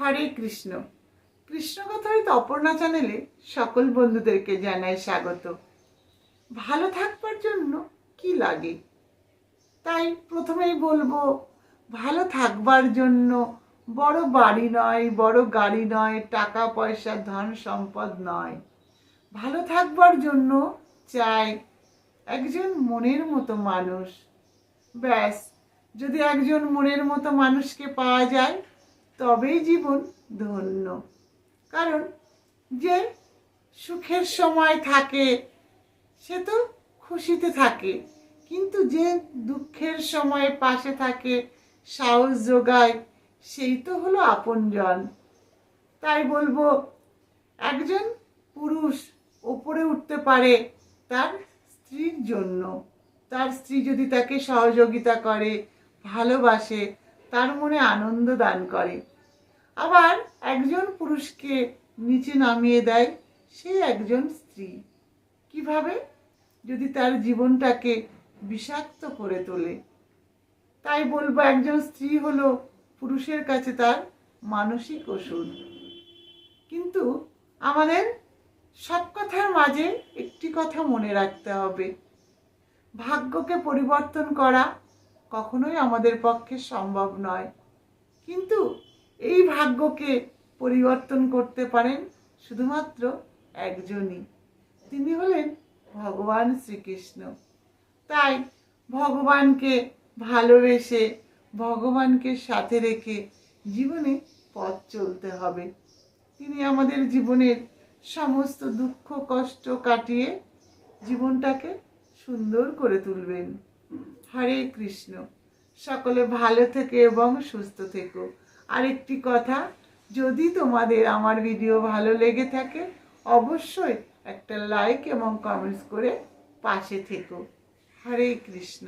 হরে কৃষ্ণ। কৃষ্ণ কথায় অপর্ণা চ্যানেলে সকল বন্ধুদেরকে জানাই স্বাগত। ভালো থাকবার জন্য কি লাগে? তাই প্রথমেই বলবো, ভালো থাকবার জন্য বড় বাড়ি নয়, বড় গাড়ি নয়, টাকা পয়সা ধন সম্পদ নয়। ভালো থাকবার জন্য চাই একজন মনের মতো মানুষ। ব্যাস, যদি একজন মনের মতো মানুষকে পাওয়া যায় তবেই জীবন ধন্য। কারণ যে সুখের সময় থাকে সে তো খুশিতে থাকে, কিন্তু যে দুঃখের সময় পাশে থাকে, সাহস যোগায়, সেই তো হলো আপনজন। তাই বলবো, একজন পুরুষ ওপরে উঠতে পারে তার স্ত্রীর জন্য। তার স্ত্রী যদি তাকে সহযোগিতা করে, ভালোবাসে, তার মনে আনন্দ দান করে। আবার একজন পুরুষকে নিচে নামিয়ে দেয় সে একজন স্ত্রী। কিভাবে? যদি তার জীবনটাকে বিষাক্ত করে তোলে। তাই বলবো, একজন স্ত্রী হলো পুরুষের কাছে তার মানসিক ওষুধ। কিন্তু আমাদের সব কথার মাঝে একটি কথা মনে রাখতে হবে, ভাগ্যকে পরিবর্তন করা কখনোই আমাদের পক্ষে সম্ভব নয়। কিন্তু এই ভাগ্যকে পরিবর্তন করতে পারেন শুধুমাত্র একজনই, তিনি হলেন ভগবান শ্রীকৃষ্ণ। তাই ভগবানকে ভালোবেসে, ভগবানকে সাথে রেখে জীবনে পথ চলতে হবে। তিনি আমাদের জীবনের সমস্ত দুঃখ কষ্ট কাটিয়ে জীবনটাকে সুন্দর করে তুলবেন। হরে কৃষ্ণ। সকলে ভালো থেকো এবং সুস্থ থেকো। আরেকটি কথা, যদি তোমাদের আমার ভিডিও ভালো লেগে থাকে অবশ্যই একটা লাইক এবং কমেন্টস করে পাশে থেকো। হরে কৃষ্ণ।